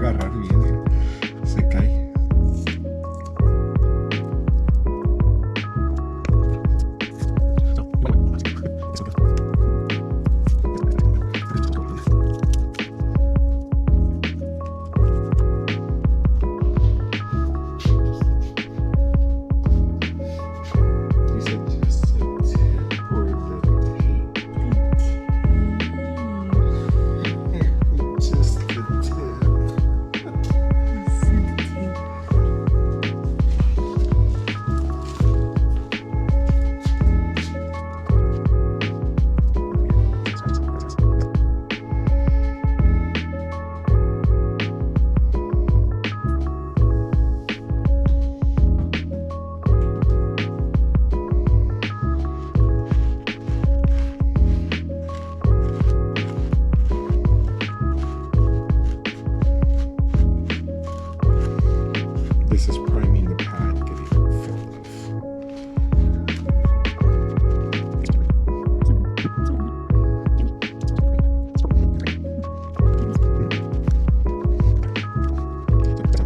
agarrar bien, se cae. This is priming the pad, getting it full of.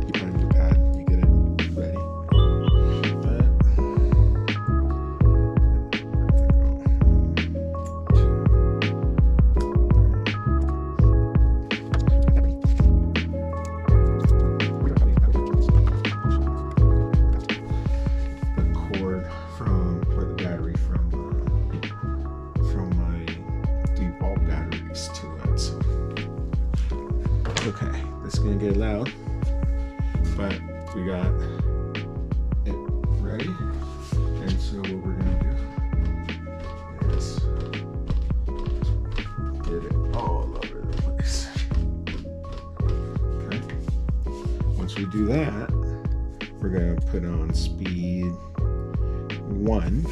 You prime the pad, you get it ready. Okay, this is gonna get loud, but we got it ready. And so what we're gonna do is get it all over the place. Okay, once we do that, we're gonna put on speed 1,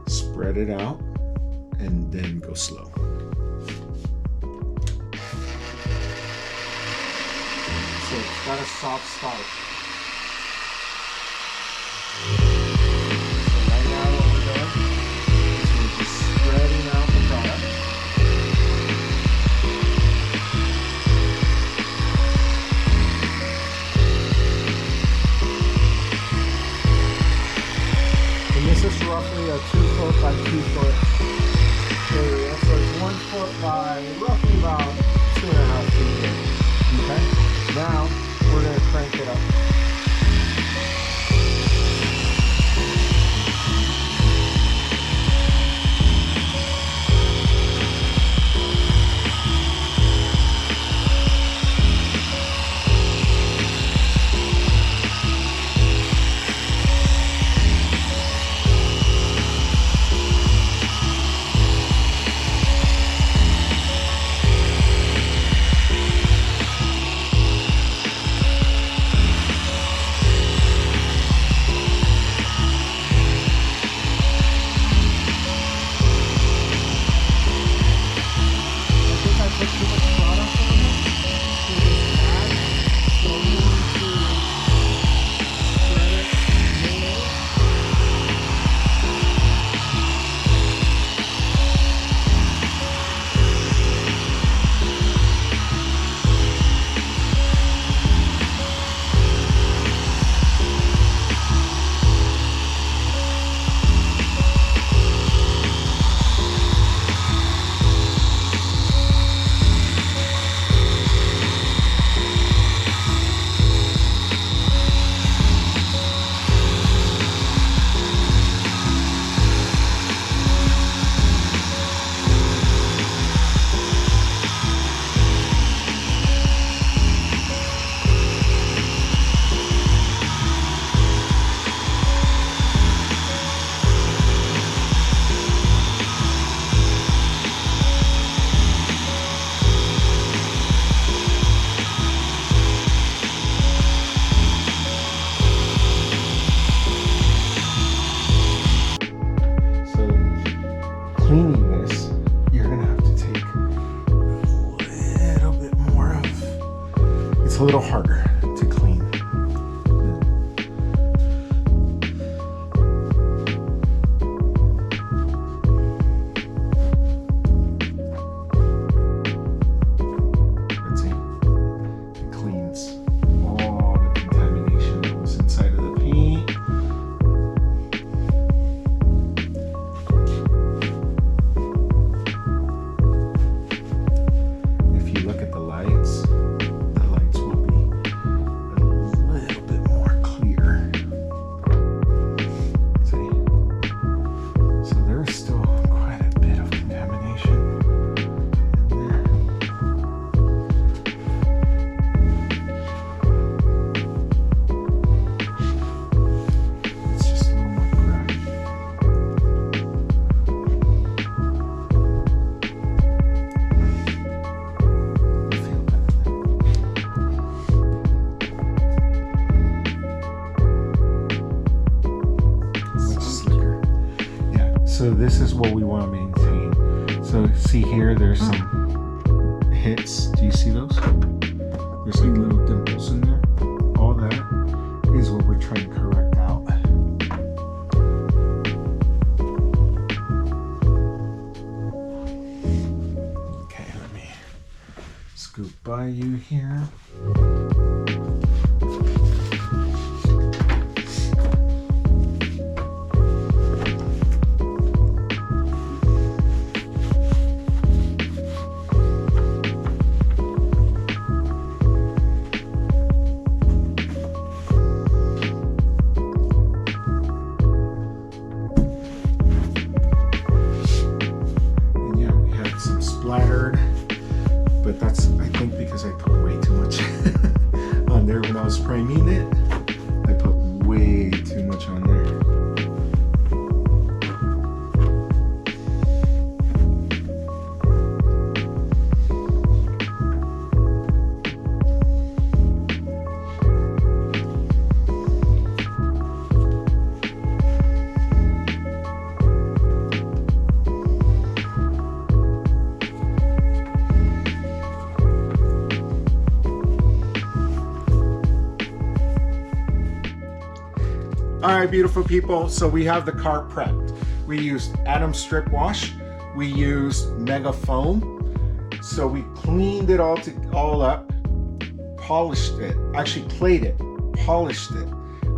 spread it out, and then go slow. So it's got a soft start. So right now what we're doing is we're just spreading out the product. And this is roughly a 2-foot by 2-foot area. So it's 1 foot by roughly about 2.5 feet here. Okay? Now, we're going to crank it up. Cleaning this, you're gonna have to take a little bit more of, it's a little harder to clean. Let's see. this is what we want to maintain. So see here, there's some hits. Do you see those? There's like little dimples in there. All that is what we're trying to correct out. Okay, let me scoot by you here. But that's, I think, because I put way too much on there when I was priming it. I put way too much on there. All right, beautiful people. So we have the car prepped. We used Atom strip wash. We used Mega Foam. So we cleaned it all up, polished it, actually played it, polished it.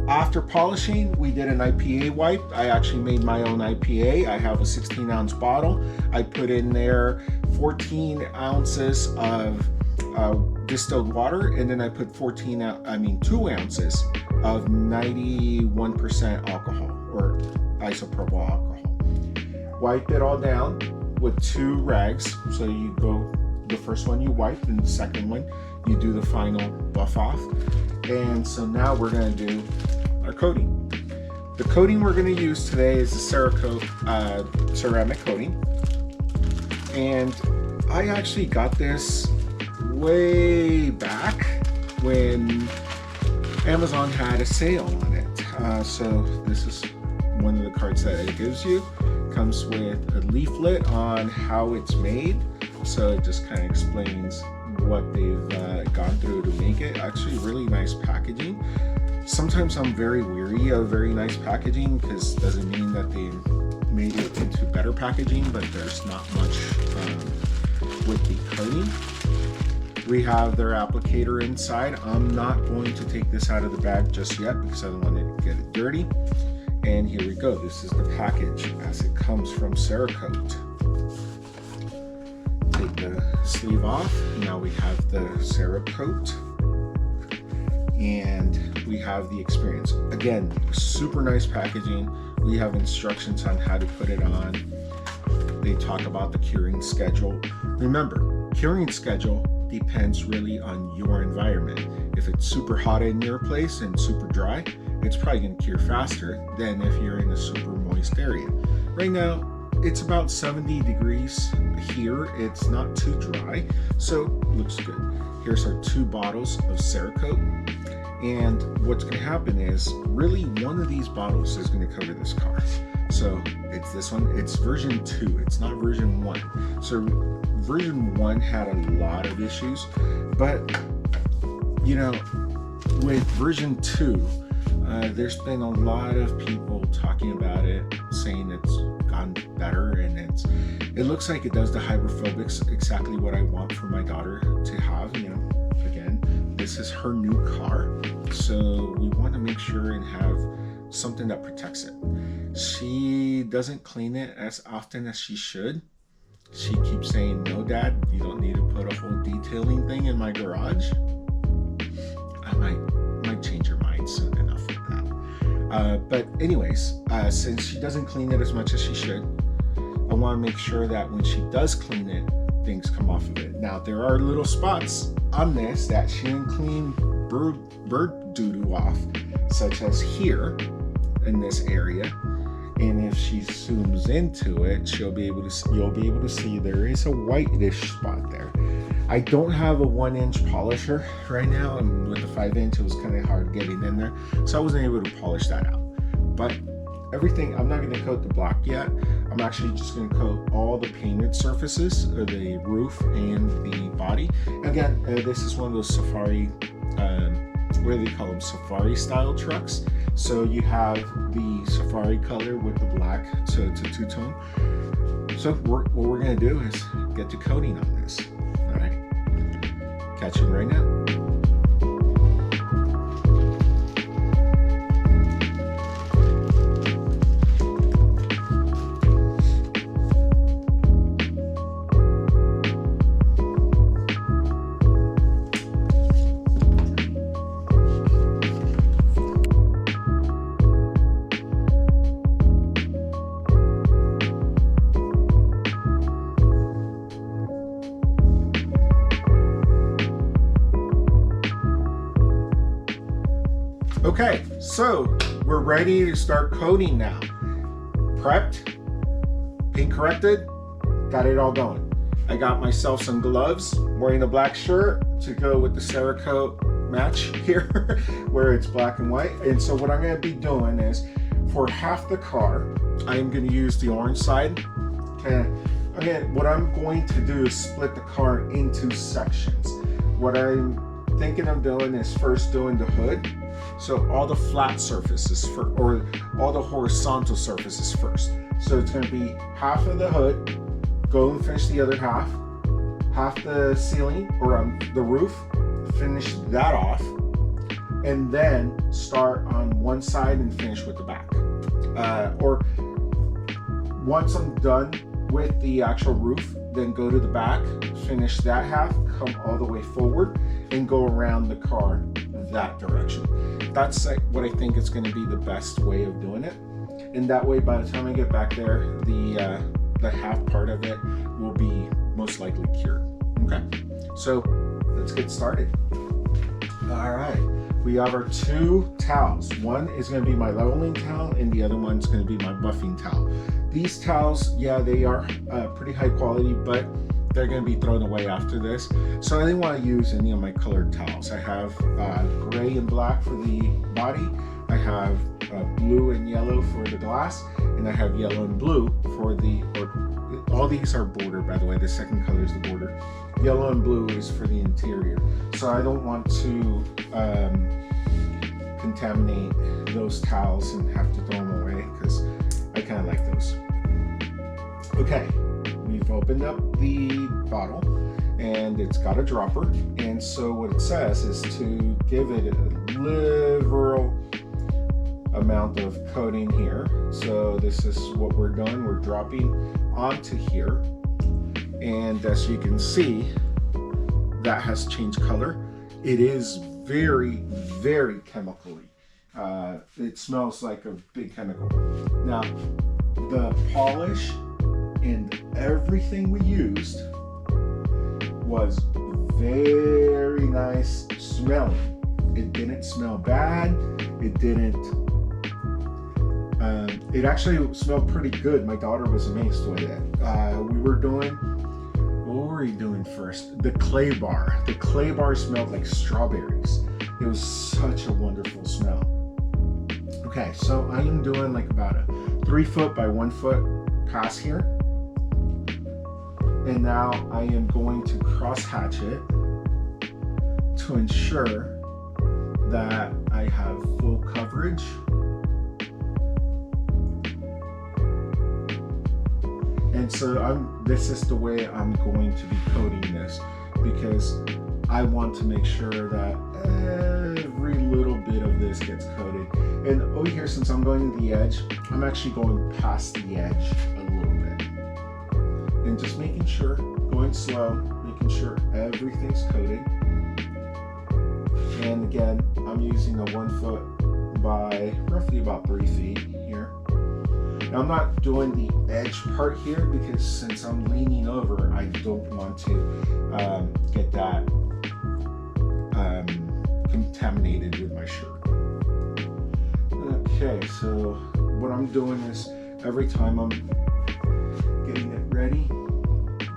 After polishing, we did an IPA wipe. I actually made my own IPA. I have a 16-ounce bottle. I put in there 14 ounces of distilled water, and then I put 2 ounces of 91% alcohol or isopropyl alcohol. Wipe it all down with 2 rags. So you go, the first one you wipe, and the second one you do the final buff off. And so now we're going to do our coating. The coating we're going to use today is the Cerakote Ceramic Coating. And I actually got this way back when Amazon had a sale on it. So this is one of the cards that it gives you. It comes with a leaflet on how it's made. So it just kind of explains what they've gone through to make it. Actually, really nice packaging. Sometimes I'm very weary of very nice packaging because it doesn't mean that they made it into better packaging, but there's not much with the coating. We have their applicator inside. I'm not going to take this out of the bag just yet because I don't want to get it dirty. And here we go. This is the package as it comes from Cerakote. Take the sleeve off. Now we have the Cerakote. And we have the experience. Again, super nice packaging. We have instructions on how to put it on. They talk about the curing schedule. Remember, curing schedule depends really on your environment. If it's super hot in your place and super dry, it's probably going to cure faster than if you're in a super moist area. Right now, it's about 70 degrees here. It's not too dry, so looks good. Here's our 2 bottles of Cerakote. And what's going to happen is really one of these bottles is going to cover this car. So it's this one. It's version 2. It's not version 1. So version 1 had a lot of issues, but you know, with version 2, there's been a lot of people talking about it, saying it's gone better, and it looks like it does the hydrophobics, exactly what I want for my daughter to have. You know, again, this is her new car, so we want to make sure and have something that protects it. She doesn't clean it as often as she should. She keeps saying, "No, Dad, you don't need to put a whole detailing thing in my garage." I might change her mind soon enough with that. But anyways, since she doesn't clean it as much as she should, I want to make sure that when she does clean it, things come off of it. Now, there are little spots on this that she didn't clean bird doo-doo off, such as here in this area. And if she zooms into it, you'll be able to see there is a whitish spot there. I don't have a 1-inch polisher right now, and with the 5-inch, it was kind of hard getting in there, so I wasn't able to polish that out. But everything, I'm not going to coat the block yet. I'm I'm actually just going to coat all the painted surfaces, the roof and the body. Again, this is one of those safari, what do they call them, safari style trucks. So you have the safari color with the black, so it's a two-tone. So what we're going to do is get to coating on this. All right, catch you right now. Okay, so we're ready to start coating now. Prepped, paint corrected, got it all going. I got myself some gloves, wearing a black shirt to go with the Cerakote match here, where it's black and white. And so what I'm gonna be doing is, for half the car, I am gonna use the orange side. Okay, again, what I'm going to do is split the car into sections. What I'm thinking of doing is first doing the hood. So all the flat surfaces or all the horizontal surfaces first. So it's going to be half of the hood, go and finish the other half the ceiling or the roof, finish that off, and then start on one side and finish with the back. Or once I'm done with the actual roof, then go to the back, finish that half, come all the way forward, and go around the car that direction. That's like what I think is going to be the best way of doing it, and that way by the time I get back there, the half part of it will be most likely cured. Okay, so let's get started. All right, we have our two towels. One is going to be my leveling towel and the other one's going to be my buffing towel. These towels, yeah, they are pretty high quality, but they're going to be thrown away after this. So I didn't want to use any of my colored towels. I have gray and black for the body. I have blue and yellow for the glass, and I have yellow and blue for all these are border, by the way. The second color is the border. Yellow and blue is for the interior. So I don't want to contaminate those towels and have to throw them away, because I kind of like those. Okay. We've opened up the bottle and it's got a dropper, and so what it says is to give it a liberal amount of coating here. So this is what we're doing. We're dropping onto here, and as you can see, that has changed color. It is very, very chemically. It smells like a big chemical. Now, the polish and everything we used was very nice smelling. It didn't smell bad. It didn't. It actually smelled pretty good. My daughter was amazed with it. We were doing. What were we doing first? The clay bar. The clay bar smelled like strawberries. It was such a wonderful smell. Okay, so I am doing like about a 3 foot by 1 foot pass here. And now I am going to cross hatch it to ensure that I have full coverage. And so this is the way I'm going to be coating this, because I want to make sure that every little bit of this gets coated. And over here, since I'm going to the edge, I'm actually going past the edge a little bit. And just making sure, going slow, making sure everything's coated. And again, I'm using a 1 foot by roughly about 3 feet here. Now I'm not doing the edge part here because since I'm leaning over, I don't want to get that contaminated with my shirt. Okay, so what I'm doing is every time I'm getting it ready,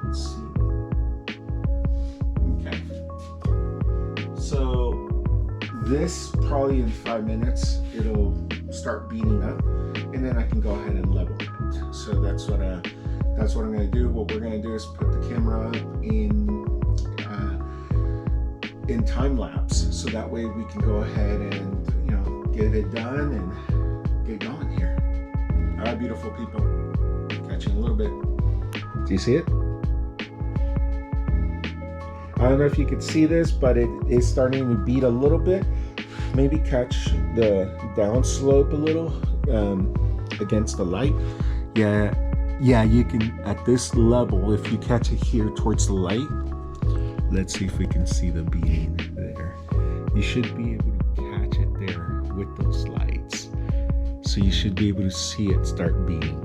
let's see. Okay, so this probably in 5 minutes it'll start beating up, and then I can go ahead and level it. So that's what I'm going to do. What we're going to do is put the camera up in time lapse, so that way we can go ahead and get it done and get going here. All right, beautiful people. Catch you in a little bit. Do you see it? I don't know if you can see this, but it is starting to beat a little bit. Maybe catch the downslope a little against the light. Yeah, you can, at this level, if you catch it here towards the light, let's see if we can see the beating there. You should be able to catch it there with those lights. So you should be able to see it start beating.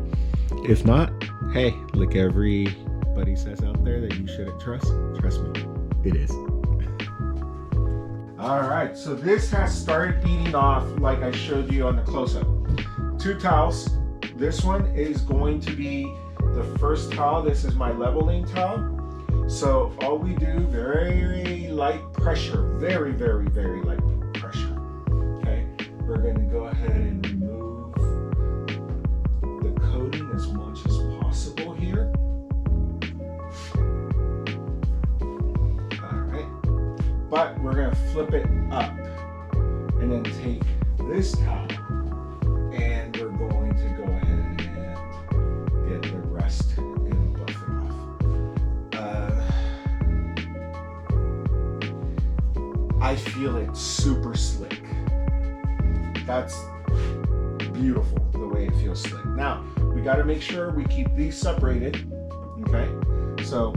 If not, hey, like everybody says out there that you shouldn't trust me, it is. All right, so this has started beating off like I showed you on the close-up. 2 towels. This one is going to be the first towel. This is my leveling towel. So all we do, very light pressure, very, very, very light pressure. Okay, we're going to go ahead and remove the coating as much as possible here. All right, but we're going to flip it up and then take this towel and we're going to go ahead and get the rest and buff it off. I feel it super slick. That's beautiful, the way it feels slick. Now, we got to make sure we keep these separated, okay? So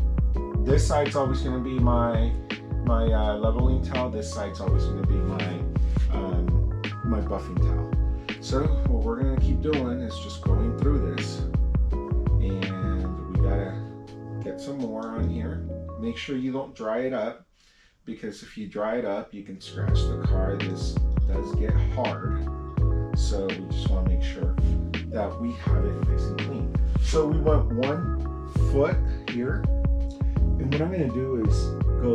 this side's always going to be my leveling towel. This side's always going to be my buffing towel. So what we're going to keep doing is just going through this, and we got to get some more on here. Make sure you don't dry it up, because if you dry it up, you can scratch the car. This does get hard, so we just want to make sure that we have it nice and clean. So we want 1 foot here, and what I'm going to do is go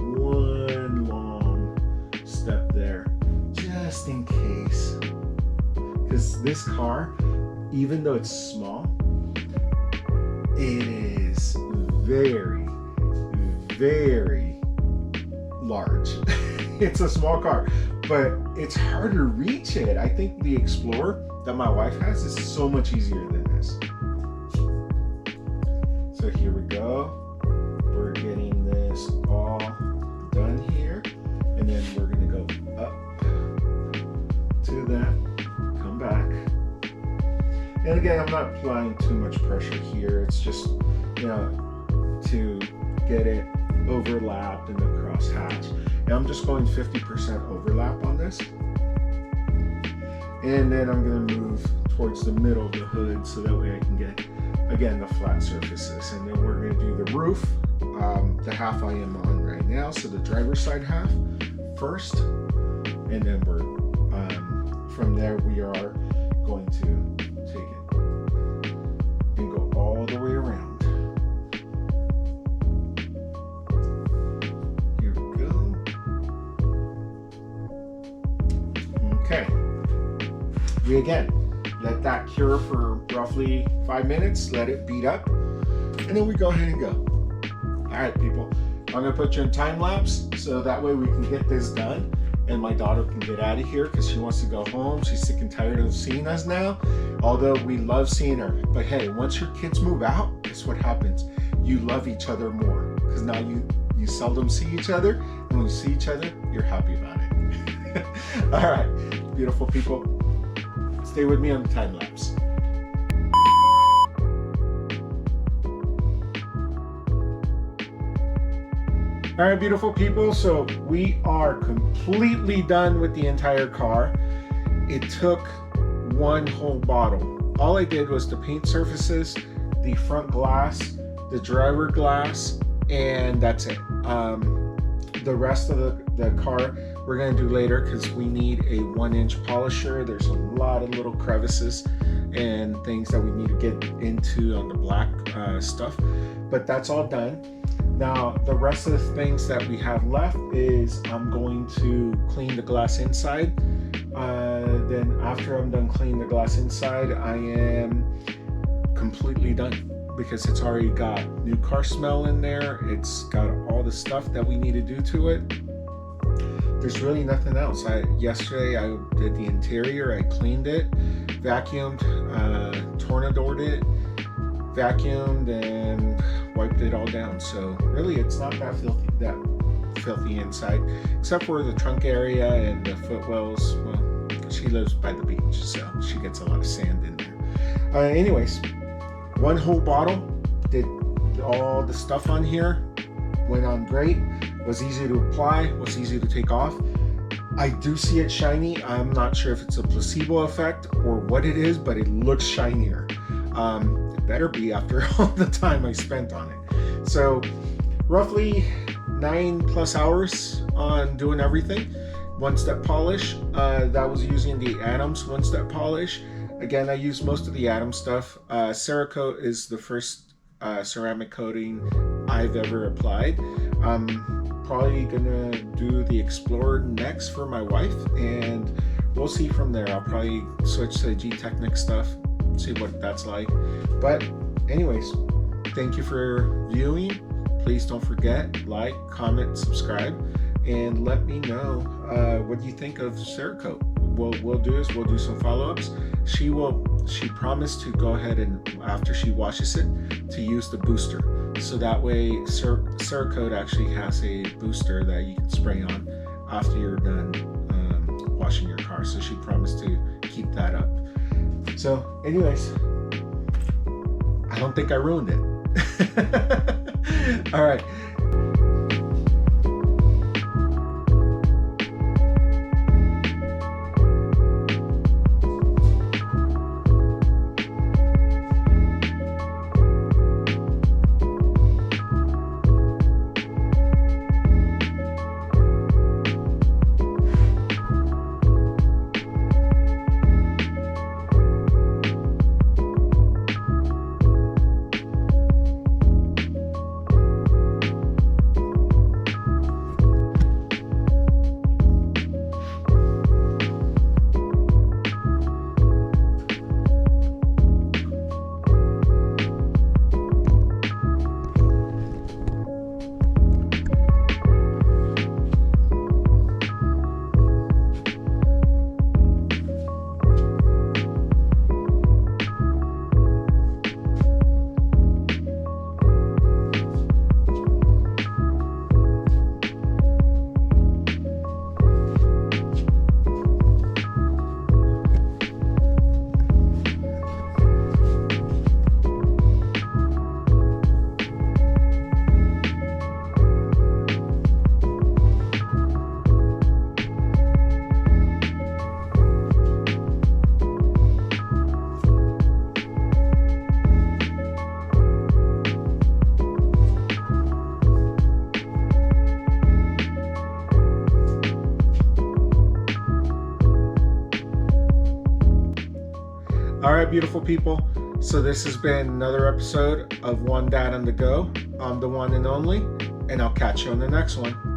1 long step there, just in case, because this car, even though it's small, it is very, very large. It's a small car, but it's hard to reach it. I think the Explorer that my wife has is so much easier than this. So here we go. We're getting this all done here, and then we're going to go up to that, come back. And again, I'm not applying too much pressure here. It's just, to get it overlapped in the cross hatch. And I'm just going 50% overlap on this. And then I'm going to move towards the middle of the hood so that way I can get, again, the flat surfaces. And then we're going to do the roof, the half I am on right now. So the driver's side half first. And then we're, from there, we are going to take it and go all the way around. Okay, we again let that cure for roughly 5 minutes, let it beat up, and then we go ahead and go. All right, people, I'm gonna put you in time lapse so that way we can get this done and my daughter can get out of here because she wants to go home. She's sick and tired of seeing us now, although we love seeing her. But hey, once your kids move out, guess what happens? You love each other more because now you seldom see each other, and when you see each other, you're happy about it. All right, beautiful people, stay with me on the time lapse. All right, beautiful people, so we are completely done with the entire car. It took 1 whole bottle. All I did was the paint surfaces, the front glass, the driver glass, and that's it. The rest of the car we're going to do later because we need a 1-inch polisher. There's a lot of little crevices and things that we need to get into on the black stuff, but that's all done. Now the rest of the things that we have left is I'm going to clean the glass inside. Then after I'm done cleaning the glass inside, I am completely done, because it's already got new car smell in there. It's got all the stuff that we need to do to it. There's really nothing else. Yesterday I did the interior. I cleaned it, vacuumed, tornadored it, vacuumed, and wiped it all down. So really, it's not that filthy inside, except for the trunk area and the footwells. Well, she lives by the beach, so she gets a lot of sand in there. Anyways, one whole bottle, did all the stuff on here, went on great, was easy to apply, was easy to take off. I do see it shiny. I'm not sure if it's a placebo effect or what it is, but it looks shinier. It better be after all the time I spent on it. So roughly 9+ hours on doing everything. One-step polish, that was using the Adams one-step polish. Again, I use most of the Adams stuff. Cerakote is the first ceramic coating I've ever applied. Probably gonna do the Explorer next for my wife, and we'll see from there. I'll probably switch to G-Technic stuff, see what that's like. But anyways, thank you for viewing. Please don't forget, like, comment, subscribe, and let me know what you think of Cerakote. What we'll do is we'll do some follow-ups. She promised to go ahead and, after she washes it, to use the booster. So that way Cerakote actually has a booster that you can spray on after you're done washing your car. So she promised to keep that up. So anyways, I don't think I ruined it. All right. All right, beautiful people. So this has been another episode of One Dad on the Go. I'm the one and only, and I'll catch you on the next one.